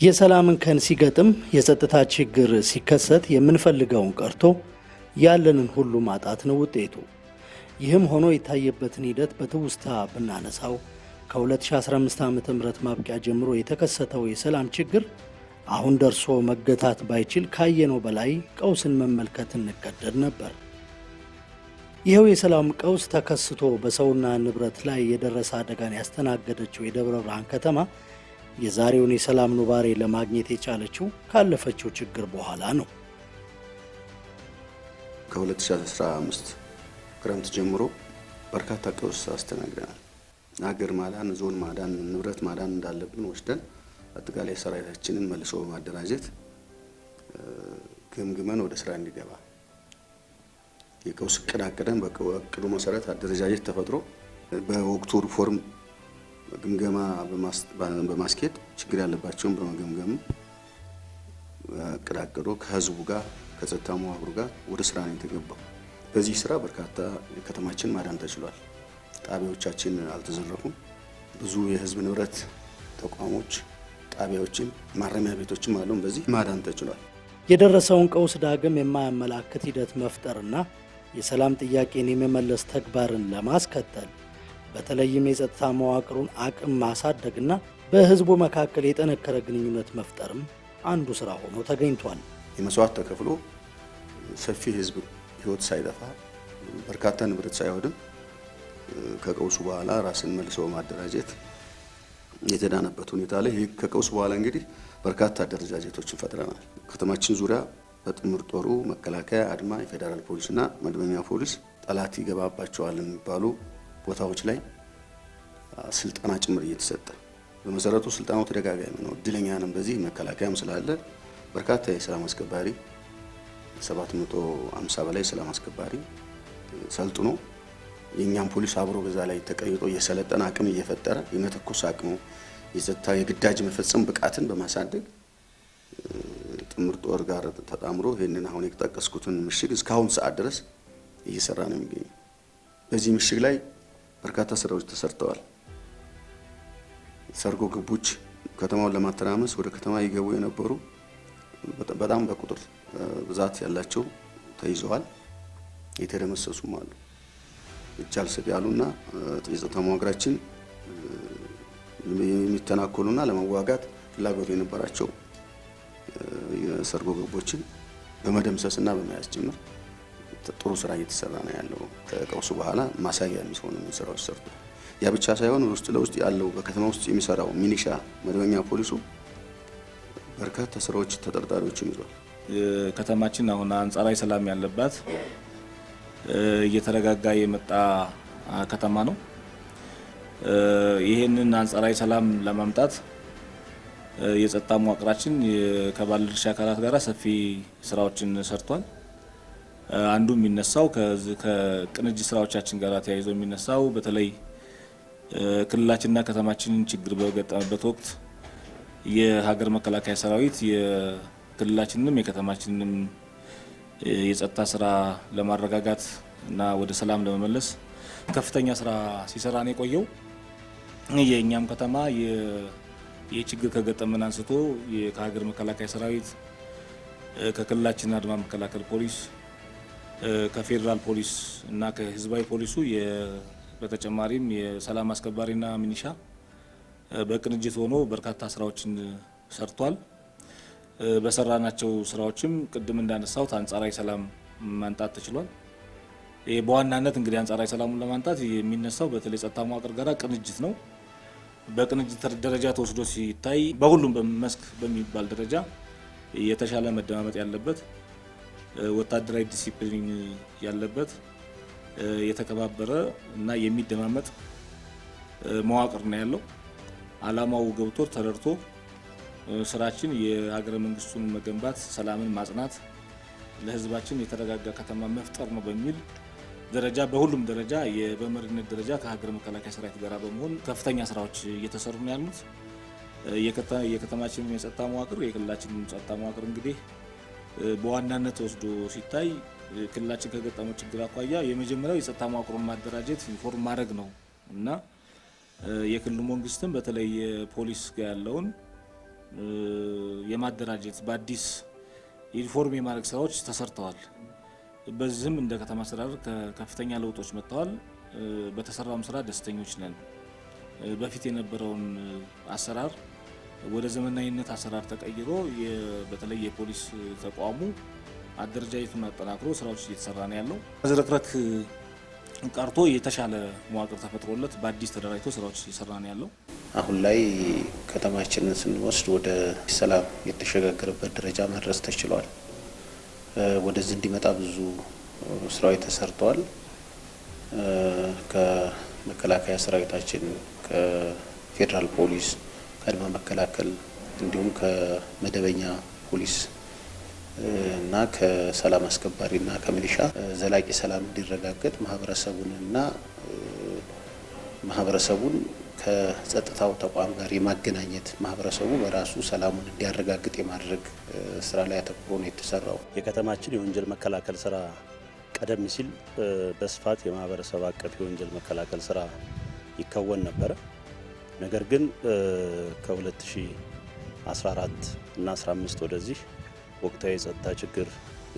የሰላምን ከን ሲገጥም የጸጥታ ችግር ሲከሰት የምንፈልገውን ቀርቶ ያለንን ሁሉ ማጣት ነው ውጤቱ። ይህም ሆኖ የታየበትን ሂደት በትውስታ ብናነሳው ከ2015 ዓ.ም ማብቂያ ጀምሮ የተከሰተው የሰላም ችግር አሁን ደርሶ መገታት ባይችል ካየነው በላይ ቀውስን መመልከት እንገደድ ነበር። ይኸው የሰላም ቀውስ ተከስቶ በሰውና ንብረት ላይ የደረሰ አደጋን ያስተናገደችው የደብረ ብርሃን ከተማ የዛሬውን የሰላም ኑባሬ ለማግኘት የቻለችው ካለፈችው ችግር በኋላ ነው። ከ2015 ክረምት ጀምሮ በርካታ ቀውስ አስተናግደናል። ሀገር ማዳን፣ ዞን ማዳን፣ ንብረት ማዳን እንዳለብን ወስደን አጠቃላይ ሰራዊታችንን መልሶ በማደራጀት ግምግመን ወደ ስራ እንዲገባ የቀውስ እቅድ አቅደን በእቅዱ መሰረት አደረጃጀት ተፈጥሮ በወቅቱ ሪፎርም ግምገማ በማስኬድ ችግር ያለባቸውን በመገምገም እቅድ አቅዶ ከህዝቡ ጋር ከጸጥታ መዋቅሩ ጋር ወደ ስራ ነው የተገባው። በዚህ ስራ በርካታ ከተማችን ማዳን ተችሏል። ጣቢያዎቻችን አልተዘረፉም። ብዙ የህዝብ ንብረት ተቋሞች፣ ጣቢያዎችን፣ ማረሚያ ቤቶችም አሉን። በዚህ ማዳን ተችሏል። የደረሰውን ቀውስ ዳግም የማያመላክት ሂደት መፍጠርና የሰላም ጥያቄን የመመለስ ተግባርን ለማስከተል በተለይም የጸጥታ መዋቅሩን አቅም ማሳደግና በህዝቡ መካከል የጠነከረ ግንኙነት መፍጠርም አንዱ ስራ ሆኖ ተገኝቷል። የመስዋዕት ተከፍሎ ሰፊ ህዝብ ህይወት ሳይጠፋ በርካታ ንብረት ሳይወድም ከቀውሱ በኋላ ራስን መልሶ ማደራጀት የተዳነበት ሁኔታ ላይ ከቀውሱ በኋላ እንግዲህ በርካታ አደረጃጀቶችን ፈጥረናል። ከተማችን ዙሪያ በጥምር ጦሩ መከላከያ፣ አድማ፣ የፌዴራል ፖሊስና መደበኛ ፖሊስ ጠላት ይገባባቸዋል የሚባሉ ቦታዎች ላይ ስልጠና ጭምር እየተሰጠ በመሰረቱ ስልጠናው ተደጋጋሚ ነው። እድለኛ ነን። በዚህ መከላከያም ስላለ በርካታ የሰላም አስከባሪ 750 በላይ ሰላም አስከባሪ ሰልጥኖ የኛም ፖሊስ አብሮ በዛ ላይ ተቀይጦ እየሰለጠነ አቅም እየፈጠረ የመተኮስ አቅሙ የጸጥታ የግዳጅ መፈጸም ብቃትን በማሳደግ ጥምር ጦር ጋር ተጣምሮ ይሄንን አሁን የተጠቀስኩትን ምሽግ እስካሁን ሰዓት ድረስ እየሰራ ነው የሚገኘው። በዚህ ምሽግ ላይ በርካታ ስራዎች ተሰርተዋል። ሰርጎ ገቦች ከተማውን ለማተራመስ ወደ ከተማ ይገቡ የነበሩ በጣም በቁጥር ብዛት ያላቸው ተይዘዋል። የተደመሰሱም አሉ። እጅ አልሰጥ ያሉና የጸጥታ መዋቅራችን የሚተናኮሉና ለመዋጋት ፍላጎት የነበራቸው የሰርጎ ገቦችን በመደምሰስና በመያዝ ጭምር ጥሩ ስራ እየተሰራ ነው ያለው። ከቀውሱ በኋላ ማሳያ የሚሆኑ ስራዎች ሰርቶ ያ ብቻ ሳይሆን ውስጥ ለውስጥ ያለው በከተማ ውስጥ የሚሰራው ሚኒሻ፣ መደበኛ ፖሊሱ በርካታ ስራዎች ተጠርጣሪዎችን ይዟል። ከተማችን አሁን አንጻራዊ ሰላም ያለባት እየተረጋጋ የመጣ ከተማ ነው። ይሄንን አንጻራዊ ሰላም ለማምጣት የጸጥታ መዋቅራችን ከባለድርሻ አካላት ጋር ሰፊ ስራዎችን ሰርቷል። አንዱ የሚነሳው ከቅንጅት ስራዎቻችን ጋር ተያይዞ የሚነሳው በተለይ ክልላችንና ከተማችንን ችግር በገጠመበት ወቅት የሀገር መከላከያ ሰራዊት የክልላችንንም የከተማችንንም የጸጥታ ስራ ለማረጋጋት እና ወደ ሰላም ለመመለስ ከፍተኛ ስራ ሲሰራ ነው የቆየው። የኛም ከተማ የችግር ከገጠመን አንስቶ ከሀገር መከላከያ ሰራዊት፣ ከክልላችን አድማ መከላከል ፖሊስ፣ ከፌዴራል ፖሊስ እና ከህዝባዊ ፖሊሱ በተጨማሪም የሰላም አስከባሪና ሚኒሻ በቅንጅት ሆኖ በርካታ ስራዎችን ሰርቷል። በሰራናቸው ስራዎችም ቅድም እንዳነሳሁት አንጻራዊ ሰላም ማምጣት ተችሏል። በዋናነት እንግዲህ አንጻራዊ ሰላሙን ለማምጣት የሚነሳው በተለይ ጸጥታ መዋቅር ጋር ቅንጅት ነው። በቅንጅት ደረጃ ተወስዶ ሲታይ በሁሉም መስክ በሚባል ደረጃ የተሻለ መደማመጥ ያለበት፣ ወታደራዊ ዲሲፕሊን ያለበት፣ የተከባበረ እና የሚደማመጥ መዋቅር ነው ያለው። አላማው ገብቶ ተረድቶ ስራችን የሀገረ መንግስቱን መገንባት፣ ሰላምን ማጽናት፣ ለህዝባችን የተረጋጋ ከተማ መፍጠር ነው በሚል ደረጃ በሁሉም ደረጃ በመሪነት ደረጃ ከሀገር መከላከያ ሰራዊት ጋር በመሆን ከፍተኛ ስራዎች እየተሰሩ ነው ያሉት። የከተማችን የጸጥታ መዋቅር የክልላችን ጸጥታ መዋቅር እንግዲህ በዋናነት ወስዶ ሲታይ ክልላችን ከገጠመው ችግር አኳያ የመጀመሪያው የጸጥታ መዋቅሩን ማደራጀት ኢንፎርም ማድረግ ነው እና የክልሉ መንግስትም በተለይ ፖሊስ ጋር ያለውን የማደራጀት በአዲስ ዩኒፎርም የማድረግ ስራዎች ተሰርተዋል። በዚህም እንደ ከተማ አስተዳደር ከፍተኛ ለውጦች መጥተዋል። በተሰራውም ስራ ደስተኞች ነን። በፊት የነበረውን አሰራር ወደ ዘመናዊነት አሰራር ተቀይሮ በተለይ የፖሊስ ተቋሙ አደረጃጀቱን አጠናክሮ ስራዎች እየተሰራ ነው ያለው። ዝርክረክ ቀርቶ የተሻለ መዋቅር ተፈጥሮለት በአዲስ ተደራጅቶ ስራዎች እየሰራ ነው ያለው። አሁን ላይ ከተማችንን ስንወስድ ወደ ሰላም የተሸጋገረበት ደረጃ መድረስ ተችሏል። ወደዚህ እንዲመጣ ብዙ ስራዎች ተሰርተዋል። ከመከላከያ ሰራዊታችን፣ ከፌዴራል ፖሊስ፣ ከአድማ መከላከል እንዲሁም ከመደበኛ ፖሊስ እና ከሰላም አስከባሪና ከሚሊሻ ዘላቂ ሰላም እንዲረጋገጥ ማህበረሰቡን ከጸጥታው ተቋም ጋር የማገናኘት ማህበረሰቡ በራሱ ሰላሙን እንዲያረጋግጥ የማድረግ ስራ ላይ አተኩሮ ነው የተሰራው። የከተማችን የወንጀል መከላከል ስራ ቀደም ሲል በስፋት የማህበረሰብ አቀፍ የወንጀል መከላከል ስራ ይከወን ነበረ። ነገር ግን ከ2014 እና 15 ወደዚህ ወቅታዊ የጸጥታ ችግር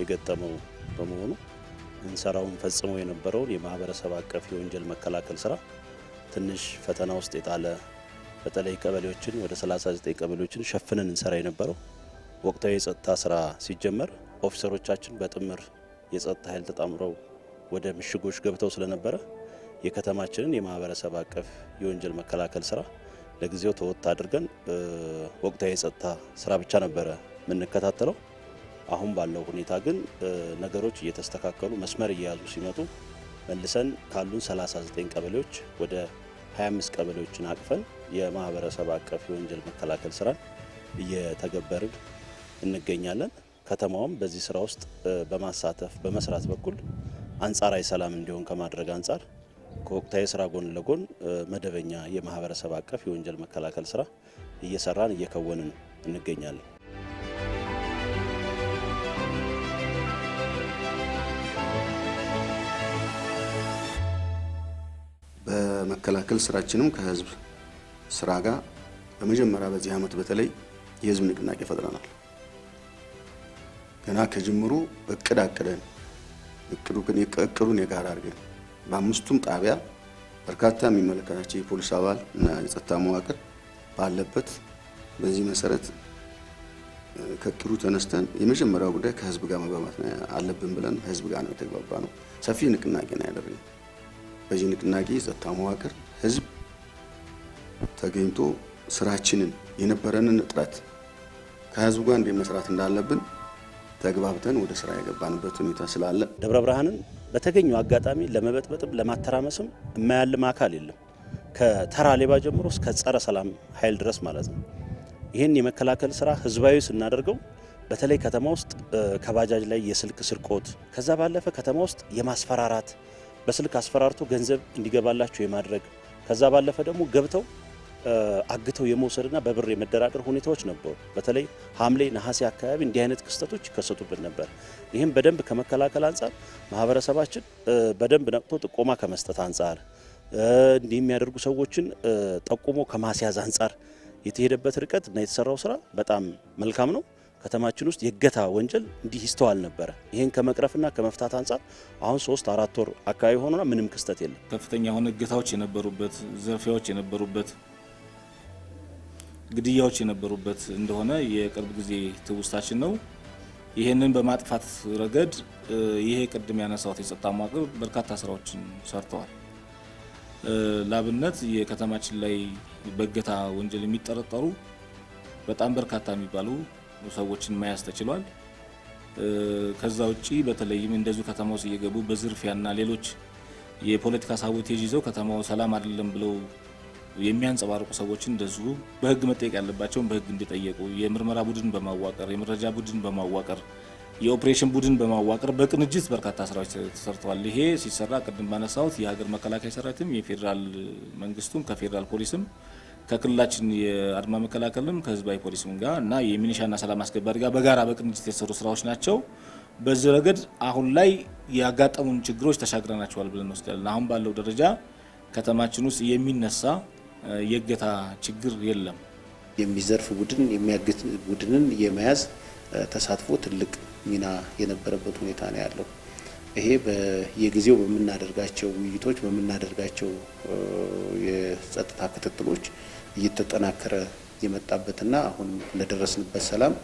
የገጠመው በመሆኑ እንሰራውን ፈጽሞ የነበረውን የማህበረሰብ አቀፍ የወንጀል መከላከል ስራ ትንሽ ፈተና ውስጥ የጣለ በተለይ ቀበሌዎችን ወደ 39 ቀበሌዎችን ሸፍነን እንሰራ የነበረው ወቅታዊ የጸጥታ ስራ ሲጀመር ኦፊሰሮቻችን በጥምር የጸጥታ ኃይል ተጣምረው ወደ ምሽጎች ገብተው ስለነበረ የከተማችንን የማህበረሰብ አቀፍ የወንጀል መከላከል ስራ ለጊዜው ተወጥ አድርገን ወቅታዊ የጸጥታ ስራ ብቻ ነበረ የምንከታተለው። አሁን ባለው ሁኔታ ግን ነገሮች እየተስተካከሉ መስመር እየያዙ ሲመጡ መልሰን ካሉን 39 ቀበሌዎች ወደ 25 ቀበሌዎችን አቅፈን የማህበረሰብ አቀፍ የወንጀል መከላከል ስራን እየተገበርን እንገኛለን። ከተማውም በዚህ ስራ ውስጥ በማሳተፍ በመስራት በኩል አንጻራዊ ሰላም እንዲሆን ከማድረግ አንጻር ከወቅታዊ ስራ ጎን ለጎን መደበኛ የማህበረሰብ አቀፍ የወንጀል መከላከል ስራ እየሰራን እየከወንን እንገኛለን። በመከላከል ስራችንም ከህዝብ ስራ ጋር በመጀመሪያ በዚህ አመት በተለይ የህዝብ ንቅናቄ ፈጥረናል። ገና ከጅምሩ እቅድ አቅደን እቅዱን የጋራ አድርገን በአምስቱም ጣቢያ በርካታ የሚመለከታቸው የፖሊስ አባል እና የጸጥታ መዋቅር ባለበት በዚህ መሰረት ከእቅዱ ተነስተን የመጀመሪያው ጉዳይ ከህዝብ ጋር መግባባት አለብን ብለን ህዝብ ጋር ነው የተግባባነው። ሰፊ ንቅናቄ ነው ያደረግነው። በዚህ ንቅናቄ የጸጥታ መዋቅር ህዝብ ተገኝቶ ስራችንን የነበረንን እጥረት ከህዝብ ጋር እንዴት መስራት እንዳለብን ተግባብተን ወደ ስራ የገባንበት ሁኔታ ስላለ ደብረ ብርሃንን በተገኘው አጋጣሚ ለመበጥበጥም ለማተራመስም የማያልም አካል የለም። ከተራ ሌባ ጀምሮ እስከ ጸረ ሰላም ኃይል ድረስ ማለት ነው። ይህን የመከላከል ስራ ህዝባዊ ስናደርገው በተለይ ከተማ ውስጥ ከባጃጅ ላይ የስልክ ስርቆት፣ ከዛ ባለፈ ከተማ ውስጥ የማስፈራራት በስልክ አስፈራርቶ ገንዘብ እንዲገባላቸው የማድረግ ከዛ ባለፈ ደግሞ ገብተው አግተው የመውሰድና በብር የመደራደር ሁኔታዎች ነበሩ። በተለይ ሐምሌ ነሐሴ አካባቢ እንዲህ አይነት ክስተቶች ይከሰቱብን ነበር። ይህም በደንብ ከመከላከል አንጻር ማህበረሰባችን በደንብ ነቅቶ ጥቆማ ከመስጠት አንጻር እንዲህ የሚያደርጉ ሰዎችን ጠቁሞ ከማስያዝ አንጻር የተሄደበት ርቀት እና የተሰራው ስራ በጣም መልካም ነው። ከተማችን ውስጥ የእገታ ወንጀል እንዲህ ይስተዋል ነበረ። ይህን ከመቅረፍና ከመፍታት አንጻር አሁን 3-4 ወር አካባቢ ሆኖና ምንም ክስተት የለም። ከፍተኛ የሆነ እገታዎች የነበሩበት፣ ዝርፊያዎች የነበሩበት፣ ግድያዎች የነበሩበት እንደሆነ የቅርብ ጊዜ ትውስታችን ነው። ይህንን በማጥፋት ረገድ ይሄ ቅድም ያነሳሁት የጸጥታ መዋቅር በርካታ ስራዎችን ሰርተዋል። ላብነት የከተማችን ላይ በእገታ ወንጀል የሚጠረጠሩ በጣም በርካታ የሚባሉ ሰዎችን መያዝ ተችሏል። ከዛ ውጪ በተለይም እንደዚሁ ከተማ ውስጥ እየገቡ በዝርፊያና ሌሎች የፖለቲካ ሳቦቴጅ ይዘው ከተማው ሰላም አይደለም ብለው የሚያንጸባርቁ ሰዎችን እንደዚሁ በህግ መጠየቅ ያለባቸውን በህግ እንዲጠየቁ የምርመራ ቡድን በማዋቀር የመረጃ ቡድን በማዋቀር የኦፕሬሽን ቡድን በማዋቀር በቅንጅት በርካታ ስራዎች ተሰርተዋል። ይሄ ሲሰራ ቅድም ባነሳሁት የሀገር መከላከያ ሰራዊትም የፌዴራል መንግስቱም ከፌዴራል ፖሊስም ከክልላችን የአድማ መከላከልም ከህዝባዊ ፖሊስም ጋር እና የሚሊሻና ሰላም አስከባሪ ጋር በጋራ በቅንጅት የተሰሩ ስራዎች ናቸው። በዚህ ረገድ አሁን ላይ ያጋጠሙን ችግሮች ተሻግረናቸዋል ብለን እንወስዳለን። አሁን ባለው ደረጃ ከተማችን ውስጥ የሚነሳ የእገታ ችግር የለም። የሚዘርፍ ቡድን የሚያግት ቡድንን የመያዝ ተሳትፎ ትልቅ ሚና የነበረበት ሁኔታ ነው ያለው። ይሄ በየጊዜው በምናደርጋቸው ውይይቶች በምናደርጋቸው የጸጥታ ክትትሎች እየተጠናከረ የመጣበትና አሁን ለደረስንበት ሰላም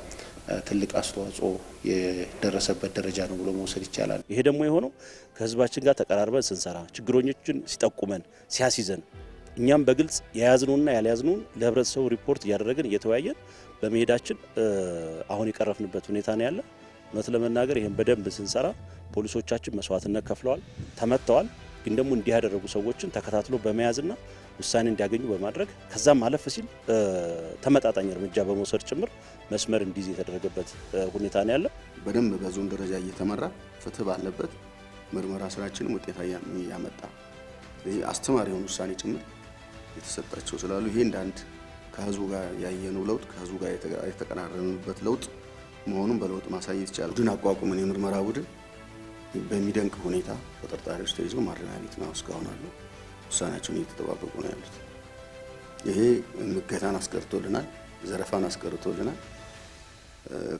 ትልቅ አስተዋጽኦ የደረሰበት ደረጃ ነው ብሎ መውሰድ ይቻላል። ይሄ ደግሞ የሆነው ከህዝባችን ጋር ተቀራርበን ስንሰራ ችግሮኞችን ሲጠቁመን ሲያስይዘን እኛም በግልጽ የያዝነውና ያልያዝነውን ለህብረተሰቡ ሪፖርት እያደረግን እየተወያየን በመሄዳችን አሁን የቀረፍንበት ሁኔታ ነው ያለ። እውነት ለመናገር ይሄን በደንብ ስንሰራ ፖሊሶቻችን መስዋዕትነት ከፍለዋል፣ ተመተዋል። ግን ደግሞ እንዲህ ያደረጉ ሰዎችን ተከታትሎ በመያዝና ውሳኔ እንዲያገኙ በማድረግ ከዛም ማለፍ ሲል ተመጣጣኝ እርምጃ በመውሰድ ጭምር መስመር እንዲይዝ የተደረገበት ሁኔታ ነው ያለ። በደንብ በዞን ደረጃ እየተመራ ፍትህ ባለበት ምርመራ ስራችንም ውጤት ያመጣ አስተማሪ የሆኑ ውሳኔ ጭምር የተሰጣቸው ስላሉ ይሄ እንዳንድ ከህዝቡ ጋር ያየነው ለውጥ ከህዝቡ ጋር የተቀራረብንበት ለውጥ መሆኑን በለውጥ ማሳየት ይቻላል። ቡድን አቋቁመን የምርመራ ቡድን በሚደንቅ ሁኔታ ተጠርጣሪዎች ተይዘው ማረሚያ ቤት ነው እስካሁን አሉ። ውሳኔያቸውን እየተጠባበቁ ነው ያሉት። ይሄ ምገታን አስቀርቶልናል፣ ዘረፋን አስቀርቶልናል።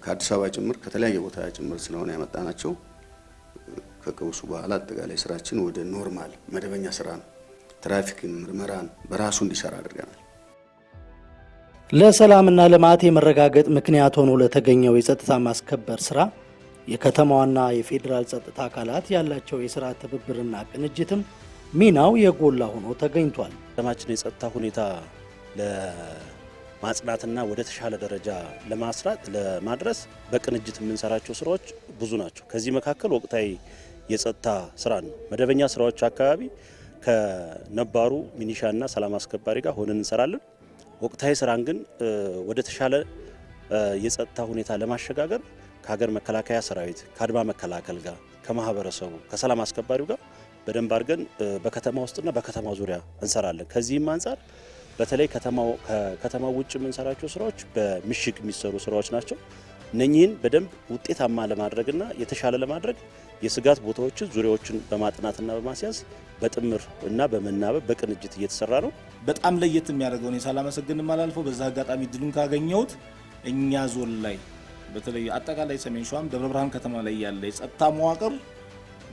ከአዲስ አበባ ጭምር ከተለያየ ቦታ ጭምር ስለሆነ ያመጣናቸው ከቀውሱ በኋላ አጠቃላይ ስራችን ወደ ኖርማል መደበኛ ስራ ነው። ትራፊክን ምርመራን በራሱ እንዲሰራ አድርገናል። ለሰላምና ልማት የመረጋገጥ ምክንያት ሆኖ ለተገኘው የጸጥታ ማስከበር ስራ የከተማዋና የፌዴራል ጸጥታ አካላት ያላቸው የስራ ትብብርና ቅንጅትም ሚናው የጎላ ሆኖ ተገኝቷል። ከተማችን የጸጥታ ሁኔታ ለማጽናትና ወደ ተሻለ ደረጃ ለማድረስ በቅንጅት የምንሰራቸው ስራዎች ብዙ ናቸው። ከዚህ መካከል ወቅታዊ የጸጥታ ስራ ነው። መደበኛ ስራዎች አካባቢ ከነባሩ ሚኒሻና ሰላም አስከባሪ ጋር ሆነን እንሰራለን። ወቅታዊ ስራን ግን ወደ ተሻለ የጸጥታ ሁኔታ ለማሸጋገር ከሀገር መከላከያ ሰራዊት ከአድማ መከላከል ጋር ከማህበረሰቡ ከሰላም አስከባሪው ጋር በደንብ አድርገን በከተማ ውስጥና በከተማ ዙሪያ እንሰራለን። ከዚህም አንጻር በተለይ ከከተማው ውጭ የምንሰራቸው ስራዎች በምሽግ የሚሰሩ ስራዎች ናቸው። እነኚህን በደንብ ውጤታማ ለማድረግና የተሻለ ለማድረግ የስጋት ቦታዎችን ዙሪያዎችን በማጥናትና በማስያዝ በጥምር እና በመናበብ በቅንጅት እየተሰራ ነው። በጣም ለየት የሚያደርገው ሳላመሰግንም አላልፈው በዛ አጋጣሚ ድሉን ካገኘሁት እኛ ዞን ላይ በተለይ አጠቃላይ ሰሜን ሸዋም ደብረ ብርሃን ከተማ ላይ ያለ የጸጥታ መዋቅር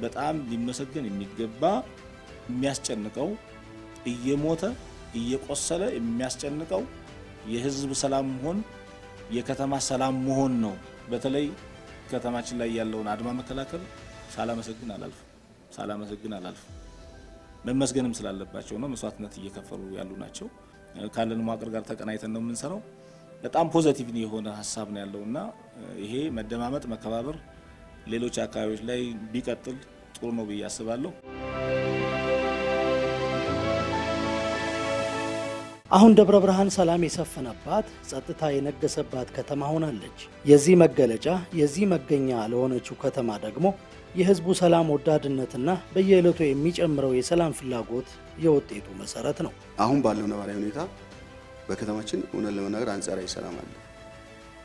በጣም ሊመሰገን የሚገባ የሚያስጨንቀው እየሞተ እየቆሰለ የሚያስጨንቀው የህዝብ ሰላም መሆን የከተማ ሰላም መሆን ነው። በተለይ ከተማችን ላይ ያለውን አድማ መከላከል ሳላመሰግን አላልፍም። መመስገንም ስላለባቸው ነው። መስዋዕትነት እየከፈሉ ያሉ ናቸው። ካለን መዋቅር ጋር ተቀናይተን ነው የምንሰራው። በጣም ፖዚቲቭ የሆነ ሀሳብ ነው ያለውና ይሄ መደማመጥ መከባበር ሌሎች አካባቢዎች ላይ ቢቀጥል ጥሩ ነው ብዬ አስባለሁ። አሁን ደብረ ብርሃን ሰላም የሰፈነባት ጸጥታ የነገሰባት ከተማ ሆናለች። የዚህ መገለጫ የዚህ መገኛ ለሆነችው ከተማ ደግሞ የህዝቡ ሰላም ወዳድነትና በየዕለቱ የሚጨምረው የሰላም ፍላጎት የውጤቱ መሰረት ነው። አሁን ባለው ነባራዊ ሁኔታ በከተማችን እውነት ለመናገር አንጻራዊ ሰላም አለ።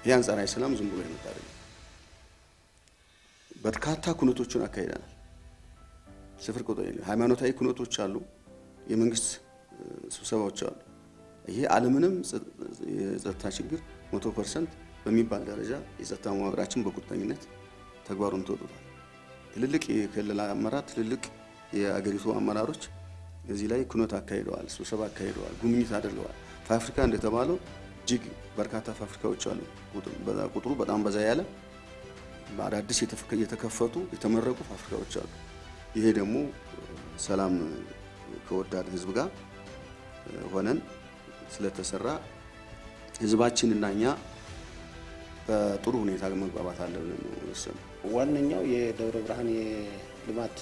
ይህ አንጻራዊ ሰላም ዝም ብሎ የመጣ አይደለም። በርካታ ኩነቶችን አካሂደናል። ስፍር ቁጥር የለም። ሃይማኖታዊ ኩነቶች አሉ፣ የመንግስት ስብሰባዎች አሉ። ይሄ ዓለምንም የጸጥታ ችግር 100% በሚባል ደረጃ የጸጥታ መዋቅራችን በቁርጠኝነት ተግባሩን ተወጥቷል። ትልልቅ የክልል አመራር፣ ትልልቅ የአገሪቱ አመራሮች እዚህ ላይ ኩነት አካሂደዋል፣ ስብሰባ አካሂደዋል፣ ጉብኝት አድርገዋል። ፋብሪካ እንደተባለው እጅግ በርካታ ፋብሪካዎች አሉ። ቁጥሩ በጣም በዛ ያለ በአዳዲስ የተከፈቱ የተመረቁ ፋብሪካዎች አሉ። ይሄ ደግሞ ሰላም ከወዳድ ህዝብ ጋር ሆነን ስለተሰራ ህዝባችንና እኛ በጥሩ ሁኔታ መግባባት አለብን ነው። ዋነኛው የደብረ ብርሃን የልማት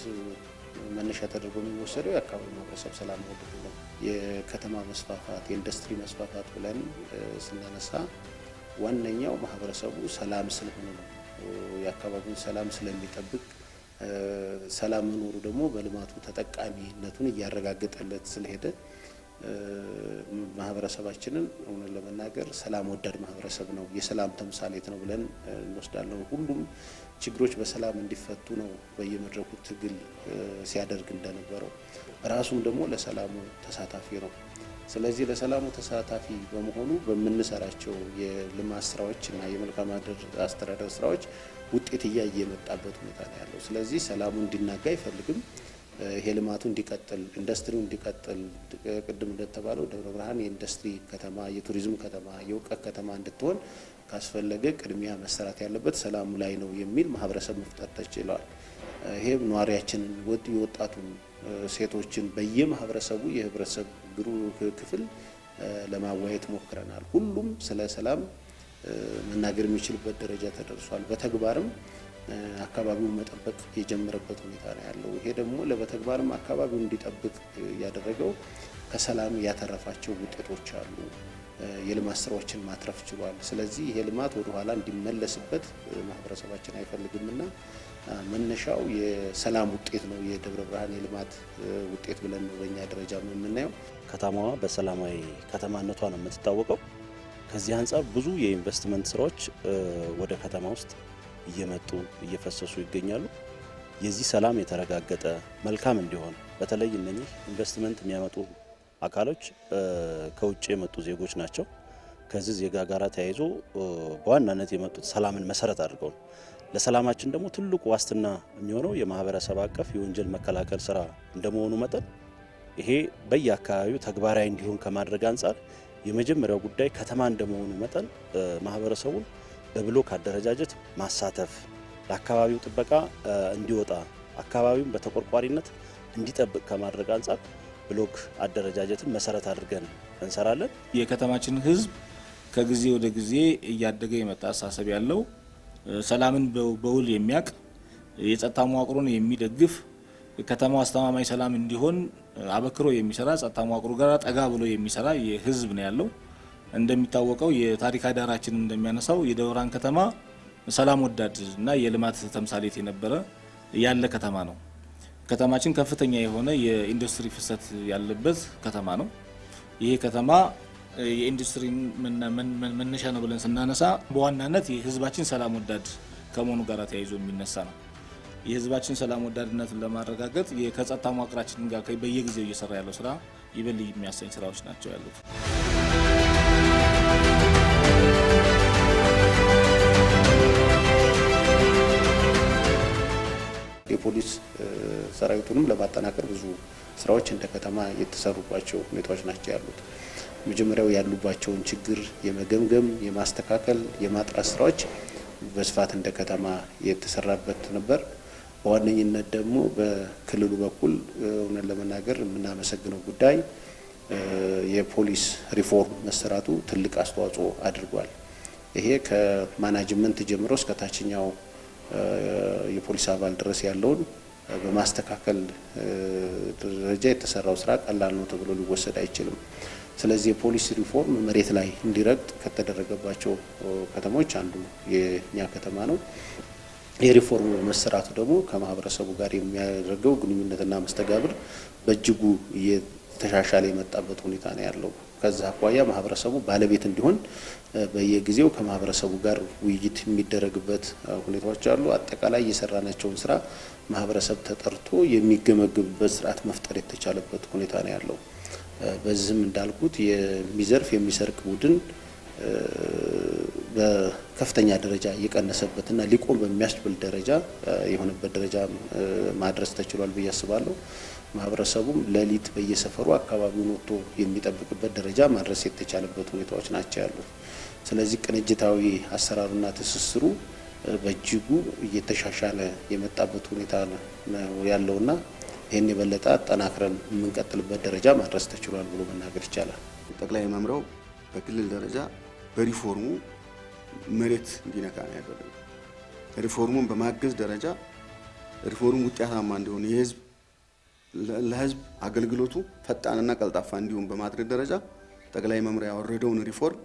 መነሻ ተደርጎ የሚወሰደው የአካባቢ ማህበረሰብ ሰላም መውደድ ነው። የከተማ መስፋፋት፣ የኢንዱስትሪ መስፋፋት ብለን ስናነሳ ዋነኛው ማህበረሰቡ ሰላም ስለሆነ ነው። የአካባቢውን ሰላም ስለሚጠብቅ ሰላም መኖሩ ደግሞ በልማቱ ተጠቃሚነቱን እያረጋገጠለት ስለሄደ ማህበረሰባችንን እውነት ለመናገር ሰላም ወዳድ ማህበረሰብ ነው፣ የሰላም ተምሳሌት ነው ብለን እንወስዳለን። ሁሉም ችግሮች በሰላም እንዲፈቱ ነው በየመድረኩ ትግል ሲያደርግ እንደነበረው ራሱም ደግሞ ለሰላሙ ተሳታፊ ነው። ስለዚህ ለሰላሙ ተሳታፊ በመሆኑ በምንሰራቸው የልማት ስራዎች እና የመልካም አስተዳደር ስራዎች ውጤት እያየ የመጣበት ሁኔታ ነው ያለው። ስለዚህ ሰላሙ እንዲናጋ አይፈልግም። ይሄ ልማቱ እንዲቀጥል፣ ኢንዱስትሪው እንዲቀጥል፣ ቅድም እንደተባለው ደብረ ብርሃን የኢንዱስትሪ ከተማ፣ የቱሪዝም ከተማ፣ የእውቀት ከተማ እንድትሆን ካስፈለገ ቅድሚያ መሰራት ያለበት ሰላሙ ላይ ነው የሚል ማህበረሰብ መፍጠር ተችሏል። ይሄም ነዋሪያችንን የወጣቱን ሴቶችን በየማህበረሰቡ የህብረተሰብ ክፍል ለማዋየት ሞክረናል። ሁሉም ስለ ሰላም መናገር የሚችልበት ደረጃ ተደርሷል። በተግባርም አካባቢውን መጠበቅ የጀመረበት ሁኔታ ነው ያለው። ይሄ ደግሞ በተግባርም አካባቢውን እንዲጠብቅ ያደረገው ከሰላም ያተረፋቸው ውጤቶች አሉ። የልማት ስራዎችን ማትረፍ ችሏል። ስለዚህ ይሄ ልማት ወደ ኋላ እንዲመለስበት ማህበረሰባችን አይፈልግምና መነሻው የሰላም ውጤት ነው። የደብረ ብርሃን የልማት ውጤት ብለን ነው በእኛ ደረጃ የምናየው። ከተማዋ በሰላማዊ ከተማነቷ ነው የምትታወቀው። ከዚህ አንጻር ብዙ የኢንቨስትመንት ስራዎች ወደ ከተማ ውስጥ እየመጡ እየፈሰሱ ይገኛሉ። የዚህ ሰላም የተረጋገጠ መልካም እንዲሆን በተለይ እነኚህ ኢንቨስትመንት የሚያመጡ አካሎች ከውጭ የመጡ ዜጎች ናቸው። ከዚህ ዜጋ ጋር ተያይዞ በዋናነት የመጡት ሰላምን መሰረት አድርገው ነው። ለሰላማችን ደግሞ ትልቁ ዋስትና የሚሆነው የማህበረሰብ አቀፍ የወንጀል መከላከል ስራ እንደመሆኑ መጠን ይሄ በየአካባቢው ተግባራዊ እንዲሆን ከማድረግ አንጻር የመጀመሪያው ጉዳይ ከተማ እንደመሆኑ መጠን ማህበረሰቡን በብሎክ አደረጃጀት ማሳተፍ፣ ለአካባቢው ጥበቃ እንዲወጣ አካባቢውን በተቆርቋሪነት እንዲጠብቅ ከማድረግ አንጻር ብሎክ አደረጃጀትን መሰረት አድርገን እንሰራለን። የከተማችን ህዝብ ከጊዜ ወደ ጊዜ እያደገ የመጣ አስተሳሰብ ያለው ሰላምን በውል የሚያቅ የጸጥታ መዋቅሩን የሚደግፍ ከተማው አስተማማኝ ሰላም እንዲሆን አበክሮ የሚሰራ ጸጥታ መዋቅሩ ጋር ጠጋ ብሎ የሚሰራ የህዝብ ነው ያለው። እንደሚታወቀው የታሪክ አዳራችን እንደሚያነሳው የደብረ ብርሃን ከተማ ሰላም ወዳድ እና የልማት ተምሳሌት የነበረ ያለ ከተማ ነው። ከተማችን ከፍተኛ የሆነ የኢንዱስትሪ ፍሰት ያለበት ከተማ ነው። ይሄ ከተማ የኢንዱስትሪ መነሻ ነው ብለን ስናነሳ በዋናነት የህዝባችን ሰላም ወዳድ ከመሆኑ ጋር ተያይዞ የሚነሳ ነው። የህዝባችን ሰላም ወዳድነትን ለማረጋገጥ ከጸጥታ መዋቅራችን ጋር በየጊዜው እየሰራ ያለው ስራ ይበል የሚያሰኝ ስራዎች ናቸው ያሉት። የፖሊስ ሰራዊቱንም ለማጠናከር ብዙ ስራዎች እንደ ከተማ የተሰሩባቸው ሁኔታዎች ናቸው ያሉት። መጀመሪያው ያሉባቸውን ችግር የመገምገም፣ የማስተካከል፣ የማጥራት ስራዎች በስፋት እንደ ከተማ የተሰራበት ነበር። በዋነኝነት ደግሞ በክልሉ በኩል እውነት ለመናገር የምናመሰግነው ጉዳይ የፖሊስ ሪፎርም መሰራቱ ትልቅ አስተዋጽኦ አድርጓል። ይሄ ከማናጅመንት ጀምሮ እስከ ታችኛው የፖሊስ አባል ድረስ ያለውን በማስተካከል ደረጃ የተሰራው ስራ ቀላል ነው ተብሎ ሊወሰድ አይችልም። ስለዚህ የፖሊስ ሪፎርም መሬት ላይ እንዲረግጥ ከተደረገባቸው ከተሞች አንዱ የኛ ከተማ ነው። የሪፎርሙ መሰራቱ ደግሞ ከማህበረሰቡ ጋር የሚያደርገው ግንኙነትና መስተጋብር በእጅጉ እየተሻሻለ የመጣበት ሁኔታ ነው ያለው። ከዛ አኳያ ማህበረሰቡ ባለቤት እንዲሆን በየጊዜው ከማህበረሰቡ ጋር ውይይት የሚደረግበት ሁኔታዎች አሉ። አጠቃላይ የሰራናቸውን ስራ ማህበረሰብ ተጠርቶ የሚገመግብበት ስርዓት መፍጠር የተቻለበት ሁኔታ ነው ያለው። በዚህም እንዳልኩት የሚሰርቅ ቡድን በከፍተኛ ደረጃ የቀነሰበትና ሊቆም በሚያስችል ደረጃ የሆነበት ደረጃ ማድረስ ተችሏል ብዬ አስባለሁ። ማህበረሰቡም ሌሊት በየሰፈሩ አካባቢውን ወጥቶ የሚጠብቅበት ደረጃ ማድረስ የተቻለበት ሁኔታዎች ናቸው ያሉት። ስለዚህ ቅንጅታዊ አሰራሩና ትስስሩ በእጅጉ እየተሻሻለ የመጣበት ሁኔታ ነው ያለውና ይህን የበለጠ አጠናክረን የምንቀጥልበት ደረጃ ማድረስ ተችሏል ብሎ መናገር ይቻላል። ጠቅላይ መምሪያው በክልል ደረጃ በሪፎርሙ መሬት እንዲነካ ነው ያደረገው። ሪፎርሙን በማገዝ ደረጃ ሪፎርሙ ውጤታማ እንዲሆን ለህዝብ አገልግሎቱ ፈጣንና ቀልጣፋ እንዲሆን በማድረግ ደረጃ ጠቅላይ መምሪያ ያወረደውን ሪፎርም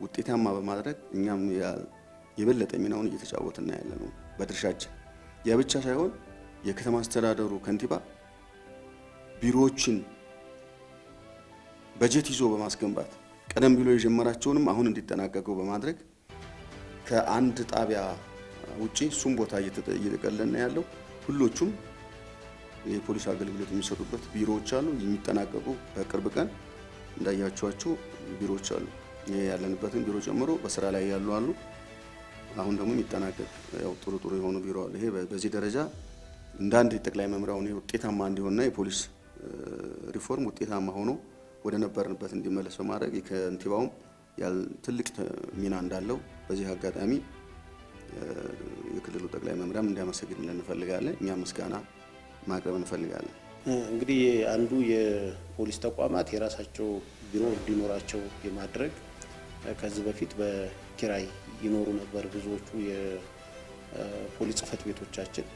ውጤታማ በማድረግ እኛም የበለጠ ሚናውን እየተጫወትና ያለ ነው በድርሻችን። ያ ብቻ ሳይሆን የከተማ አስተዳደሩ ከንቲባ ቢሮዎችን በጀት ይዞ በማስገንባት ቀደም ብሎ የጀመራቸውንም አሁን እንዲጠናቀቁ በማድረግ ከአንድ ጣቢያ ውጪ እሱም ቦታ እየተቀለለ ያለው ሁሎቹም የፖሊስ አገልግሎት የሚሰጡበት ቢሮዎች አሉ የሚጠናቀቁ በቅርብ ቀን እንዳያችኋቸው ቢሮዎች አሉ። ይሄ ያለንበትን ቢሮ ጨምሮ በስራ ላይ ያሉ አሉ። አሁን ደግሞ የሚጠናቀቅ ያው ጥሩ የሆኑ ቢሮ አለ። ይሄ በዚህ ደረጃ እንደ አንድ ጠቅላይ መምሪያውን ውጤታማ እንዲሆንና የፖሊስ ሪፎርም ውጤታማ ሆኖ ወደ ነበርንበት እንዲመለስ በማድረግ የከንቲባውም ትልቅ ሚና እንዳለው በዚህ አጋጣሚ የክልሉ ጠቅላይ መምሪያም እንዲያመሰግንልን እንፈልጋለን። እኛ ምስጋና ማቅረብ እንፈልጋለን። እንግዲህ አንዱ የፖሊስ ተቋማት የራሳቸው ቢሮ እንዲኖራቸው የማድረግ ከዚህ በፊት በኪራይ ይኖሩ ነበር ብዙዎቹ የፖሊስ ጽህፈት ቤቶቻችን።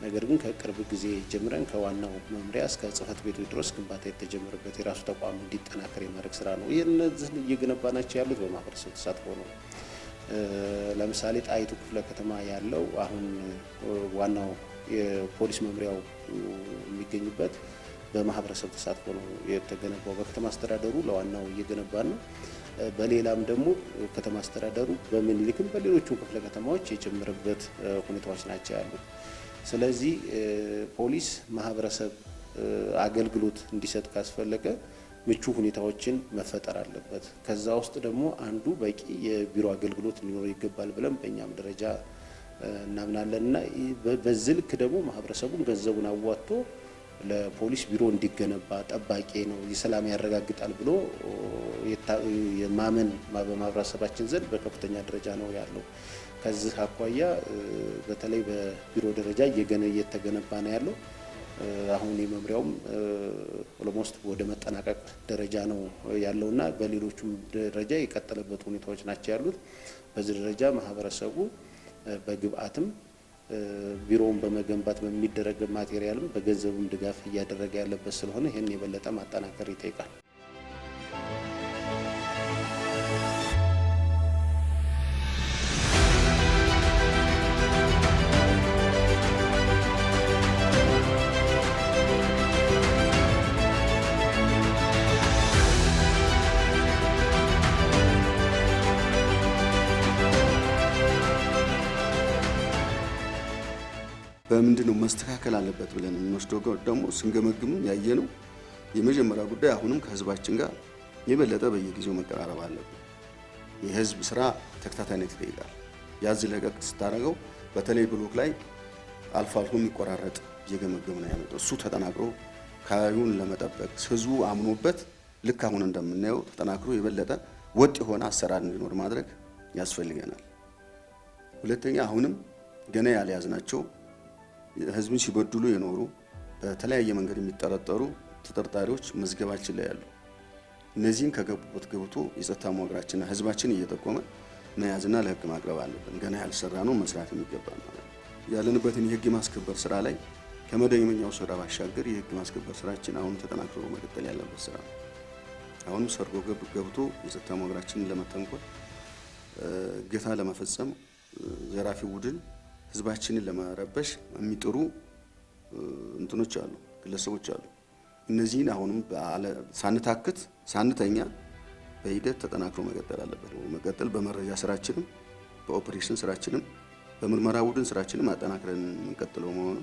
ነገር ግን ከቅርብ ጊዜ ጀምረን ከዋናው መምሪያ እስከ ጽህፈት ቤቶች ድረስ ግንባታ የተጀመረበት የራሱ ተቋም እንዲጠናከር የማድረግ ስራ ነው። እነዚህን እየገነባናቸው ያሉት በማህበረሰብ ተሳትፎ ነው። ለምሳሌ ጣይቱ ክፍለ ከተማ ያለው አሁን ዋናው የፖሊስ መምሪያው የሚገኝበት በማህበረሰብ ተሳትፎ ነው የተገነባው። በከተማ አስተዳደሩ ለዋናው እየገነባን ነው። በሌላም ደግሞ ከተማ አስተዳደሩ በምኒልክም በሌሎቹም ክፍለ ከተማዎች የጀመረበት ሁኔታዎች ናቸው ያሉት። ስለዚህ ፖሊስ ማህበረሰብ አገልግሎት እንዲሰጥ ካስፈለገ ምቹ ሁኔታዎችን መፈጠር አለበት። ከዛ ውስጥ ደግሞ አንዱ በቂ የቢሮ አገልግሎት ሊኖር ይገባል ብለን በእኛም ደረጃ እናምናለንና በዚህ ልክ ደግሞ ማህበረሰቡን ገንዘቡን አዋጥቶ ለፖሊስ ቢሮ እንዲገነባ ጠባቂ ነው፣ የሰላም ያረጋግጣል ብሎ የማመን በማህበረሰባችን ዘንድ በከፍተኛ ደረጃ ነው ያለው። ከዚህ አኳያ በተለይ በቢሮ ደረጃ እየተገነባ ነው ያለው። አሁን የመምሪያውም ኦልሞስት ወደ መጠናቀቅ ደረጃ ነው ያለውና በሌሎቹም ደረጃ የቀጠለበት ሁኔታዎች ናቸው ያሉት። በዚህ ደረጃ ማህበረሰቡ በግብአትም ቢሮውን በመገንባት በሚደረግ ማቴሪያልም በገንዘብም ድጋፍ እያደረገ ያለበት ስለሆነ ይህን የበለጠ ማጠናከር ይጠይቃል። በምንድነው መስተካከል አለበት ብለን የምንወስደው ደግሞ ስንገመግም ያየነው የመጀመሪያ ጉዳይ አሁንም ከህዝባችን ጋር የበለጠ በየጊዜው መቀራረብ አለበት። የህዝብ ስራ ተከታታይነት ይጠይቃል። ያዝ ለቀቅ ስታደርገው በተለይ ብሎክ ላይ አልፎ የሚቆራረጥ እየገመገም ነው ያመጣው። እሱ ተጠናክሮ አካባቢውን ለመጠበቅ ህዝቡ አምኖበት ልክ አሁን እንደምናየው ተጠናክሮ የበለጠ ወጥ የሆነ አሰራር እንዲኖር ማድረግ ያስፈልገናል። ሁለተኛ አሁንም ገና ያልያዝናቸው ህዝብን ሲበድሉ የኖሩ በተለያየ መንገድ የሚጠረጠሩ ተጠርጣሪዎች መዝገባችን ላይ ያሉ እነዚህን ከገቡበት ገብቶ የጸጥታ መዋቅራችንና ህዝባችን እየጠቆመ መያዝና ለህግ ማቅረብ አለብን። ገና ያልሰራ ነው መስራት የሚገባ ማለት ነው። ያለንበትን የህግ ማስከበር ስራ ላይ ከመደበኛው ስራ ባሻገር የህግ ማስከበር ስራችን አሁን ተጠናክሮ መቀጠል ያለበት ስራ ነው። አሁንም ሰርጎ ገብቶ የጸጥታ መዋቅራችንን ለመተንኮል እገታ ለመፈጸም ዘራፊ ቡድን ህዝባችንን ለማረበሽ የሚጥሩ እንትኖች አሉ፣ ግለሰቦች አሉ። እነዚህን አሁንም ሳንታክት ሳንተኛ በሂደት ተጠናክሮ መቀጠል አለበት። መቀጠል በመረጃ ስራችንም በኦፕሬሽን ስራችንም በምርመራ ቡድን ስራችንም አጠናክረን እንቀጥለው መሆኑ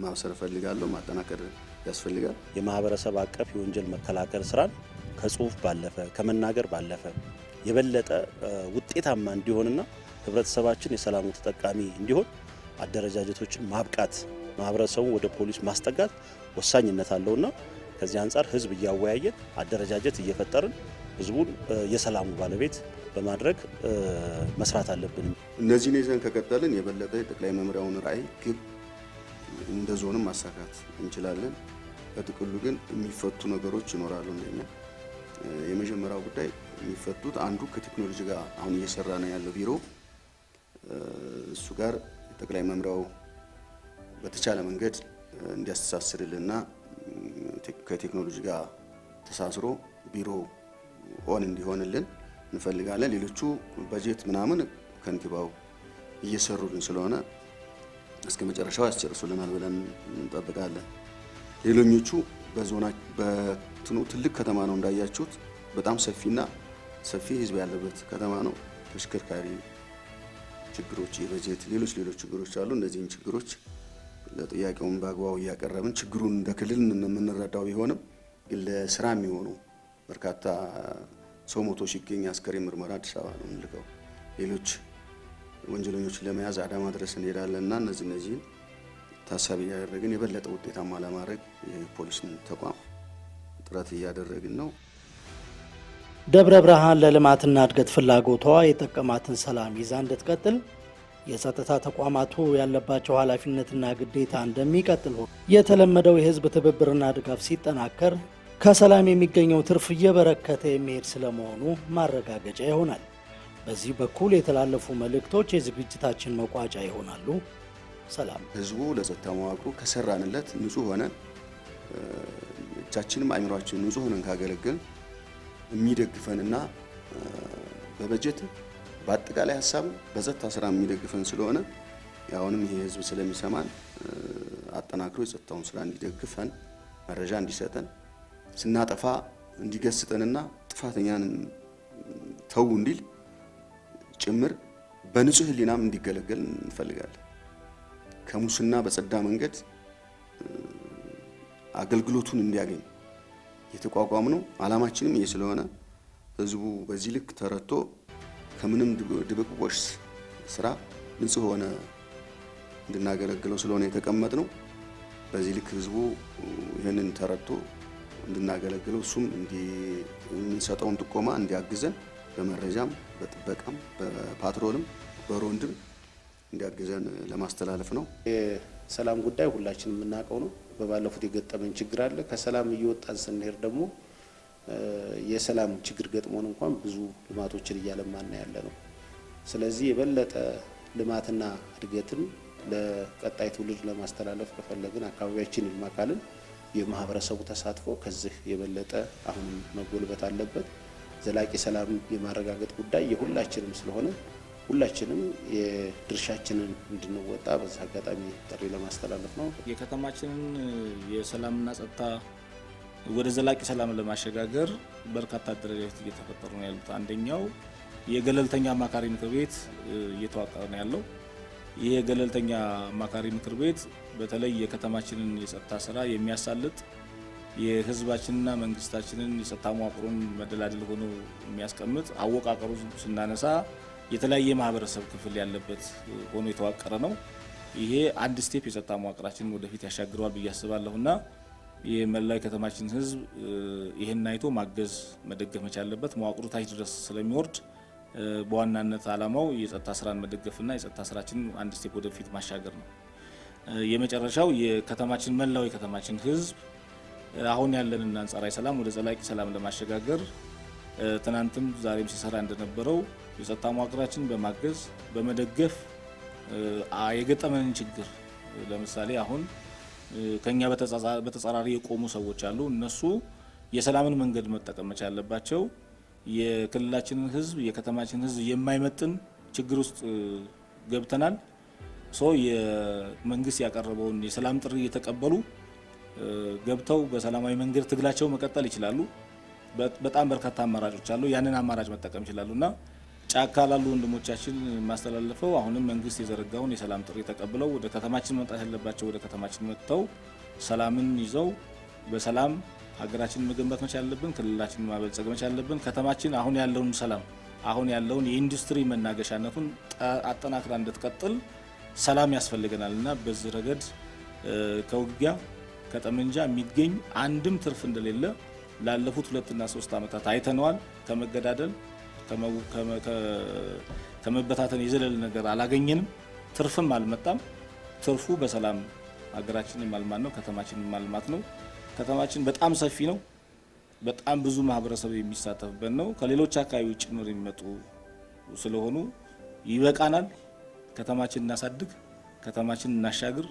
ማብሰር ፈልጋለሁ። ማጠናከር ያስፈልጋል። የማህበረሰብ አቀፍ የወንጀል መከላከል ስራን ከጽሁፍ ባለፈ ከመናገር ባለፈ የበለጠ ውጤታማ እንዲሆንና ህብረተሰባችን የሰላሙ ተጠቃሚ እንዲሆን አደረጃጀቶችን ማብቃት፣ ማህበረሰቡ ወደ ፖሊስ ማስጠጋት ወሳኝነት አለውና ከዚህ አንጻር ህዝብ እያወያየን አደረጃጀት እየፈጠርን ህዝቡን የሰላሙ ባለቤት በማድረግ መስራት አለብን። እነዚህን ይዘን ከቀጠልን የበለጠ የጠቅላይ መምሪያውን ራዕይ ግብ እንደ ዞንም ማሳካት እንችላለን። በጥቅሉ ግን የሚፈቱ ነገሮች ይኖራሉ። እንደኛ የመጀመሪያው ጉዳይ የሚፈቱት አንዱ ከቴክኖሎጂ ጋር አሁን እየሰራ ነው ያለው ቢሮ እሱ ጋር ጠቅላይ መምሪያው በተቻለ መንገድ እንዲያስተሳስርልና ከቴክኖሎጂ ጋር ተሳስሮ ቢሮ ኦን እንዲሆንልን እንፈልጋለን። ሌሎቹ በጀት ምናምን ከንቲባው እየሰሩልን ስለሆነ እስከ መጨረሻው ያስጨርሱልናል ብለን እንጠብቃለን። ሌሎኞቹ በዞና በትኑ ትልቅ ከተማ ነው እንዳያችሁት፣ በጣም ሰፊ ህዝብ ያለበት ከተማ ነው። ተሽከርካሪ ችግሮች፣ የበጀት ሌሎች ችግሮች አሉ። እነዚህን ችግሮች ለጥያቄውን በአግባቡ እያቀረብን ችግሩን እንደ ክልል የምንረዳው ቢሆንም ለስራ የሚሆኑ በርካታ ሰው ሞቶ ሲገኝ አስከሬን ምርመራ አዲስ አበባ ነው የምንልከው። ሌሎች ወንጀለኞችን ለመያዝ አዳማ ድረስ እንሄዳለንና እነዚህ ታሳቢ ያደረግን የበለጠ ውጤታማ ለማድረግ የፖሊስን ተቋም ጥረት እያደረግን ነው። ደብረ ብርሃን ለልማትና እድገት ፍላጎቷ የጠቀማትን ሰላም ይዛ እንድትቀጥል የጸጥታ ተቋማቱ ያለባቸው ኃላፊነትና ግዴታ እንደሚቀጥል ሆኖ የተለመደው የህዝብ ትብብርና ድጋፍ ሲጠናከር ከሰላም የሚገኘው ትርፍ እየበረከተ የሚሄድ ስለመሆኑ ማረጋገጫ ይሆናል። በዚህ በኩል የተላለፉ መልእክቶች የዝግጅታችን መቋጫ ይሆናሉ። ሰላም ህዝቡ ለጸጥታ መዋቅሩ ከሰራንለት ንጹህ ሆነን እጃችንም አእምሯችን ንጹህ ሆነን ካገለገል የሚደግፈንና በበጀት በአጠቃላይ ሀሳብ በጸጥታ ስራ የሚደግፈን ስለሆነ አሁንም ይሄ ህዝብ ስለሚሰማን አጠናክሮ የጸጥታውን ስራ እንዲደግፈን መረጃ እንዲሰጠን ስናጠፋ እንዲገስጠንና ጥፋተኛን ተው እንዲል ጭምር በንጹህ ህሊናም እንዲገለገል እንፈልጋለን። ከሙስና በጸዳ መንገድ አገልግሎቱን እንዲያገኝ የተቋቋም ነው። አላማችንም ይሄ ስለሆነ ህዝቡ በዚህ ልክ ተረቶ ከምንም ድብቅቦሽ ስራ ንጹህ ሆነ እንድናገለግለው ስለሆነ የተቀመጥ ነው። በዚህ ልክ ህዝቡ ይህንን ተረቶ እንድናገለግለው እሱም የምንሰጠውን ጥቆማ እንዲያግዘን በመረጃም በጥበቃም በፓትሮልም በሮንድም እንዲያግዘን ለማስተላለፍ ነው። የሰላም ጉዳይ ሁላችንም የምናውቀው ነው። በባለፉት የገጠመን ችግር አለ። ከሰላም እየወጣን ስንሄድ ደግሞ የሰላም ችግር ገጥሞን እንኳን ብዙ ልማቶችን እያለማን ያለ ነው። ስለዚህ የበለጠ ልማትና እድገትን ለቀጣይ ትውልድ ለማስተላለፍ ከፈለግን አካባቢያችን ይልማ ካልን የማህበረሰቡ ተሳትፎ ከዚህ የበለጠ አሁን መጎልበት አለበት። ዘላቂ ሰላም የማረጋገጥ ጉዳይ የሁላችንም ስለሆነ ሁላችንም የድርሻችንን እንድንወጣ በዛ አጋጣሚ ጥሪ ለማስተላለፍ ነው። የከተማችንን የሰላምና ጸጥታ ወደ ዘላቂ ሰላም ለማሸጋገር በርካታ አደረጃጀቶች እየተፈጠሩ ነው ያሉት። አንደኛው የገለልተኛ አማካሪ ምክር ቤት እየተዋቀረ ነው ያለው። ይህ የገለልተኛ አማካሪ ምክር ቤት በተለይ የከተማችንን የጸጥታ ስራ የሚያሳልጥ የህዝባችንና መንግስታችንን የጸጥታ መዋቅሩን መደላደል ሆኖ የሚያስቀምጥ አወቃቀሩ ስናነሳ የተለያየ ማህበረሰብ ክፍል ያለበት ሆኖ የተዋቀረ ነው። ይሄ አንድ ስቴፕ የጸጥታ መዋቅራችንን ወደፊት ያሻግረዋል ብዬ አስባለሁና የመላው ከተማችን ህዝብ ይሄን አይቶ ማገዝ መደገፍ መቻል አለበት። መዋቅሩ ታች ድረስ ስለሚወርድ በዋናነት አላማው የጸጥታ ስራን መደገፍና የጸጥታ ስራችንን አንድ ስቴፕ ወደፊት ማሻገር ነው። የመጨረሻው የከተማችን መላው የከተማችን ህዝብ አሁን ያለንን አንጻራዊ ሰላም ወደ ዘላቂ ሰላም ለማሸጋገር ትናንትም ዛሬም ሲሰራ እንደነበረው የጸጥታ መዋቅራችን በማገዝ በመደገፍ የገጠመንን ችግር ለምሳሌ አሁን ከኛ በተጻራሪ የቆሙ ሰዎች አሉ። እነሱ የሰላምን መንገድ መጠቀም መቻል አለባቸው። የክልላችንን ህዝብ የከተማችንን ህዝብ የማይመጥን ችግር ውስጥ ገብተናል። የመንግስት ያቀረበውን የሰላም ጥሪ እየተቀበሉ ገብተው በሰላማዊ መንገድ ትግላቸው መቀጠል ይችላሉ። በጣም በርካታ አማራጮች አሉ። ያንን አማራጭ መጠቀም ይችላሉና ጫካ ላሉ ወንድሞቻችን ማስተላለፈው አሁንም መንግስት የዘረጋውን የሰላም ጥሪ ተቀብለው ወደ ከተማችን መምጣት ያለባቸው ወደ ከተማችን መጥተው ሰላምን ይዘው በሰላም ሀገራችንን መገንባት መቻል አለብን። ክልላችንን ማበልጸግ መቻል አለብን። ከተማችን አሁን ያለውን ሰላም አሁን ያለውን የኢንዱስትሪ መናገሻነቱን አጠናክራ እንድትቀጥል ሰላም ያስፈልገናልና በዚህ ረገድ ከውጊያ ከጠመንጃ የሚገኝ አንድም ትርፍ እንደሌለ ላለፉት 2 እና 3 ዓመታት አይተነዋል። ከመገዳደል ከመበታተን የዘለለ ነገር አላገኘንም። ትርፍም አልመጣም። ትርፉ በሰላም ሀገራችንን ማልማት ነው፣ ከተማችንን ማልማት ነው። ከተማችን በጣም ሰፊ ነው። በጣም ብዙ ማህበረሰብ የሚሳተፍበት ነው። ከሌሎች አካባቢዎች ጭምር የሚመጡ ስለሆኑ ይበቃናል። ከተማችንን እናሳድግ፣ ከተማችንን እናሻግር።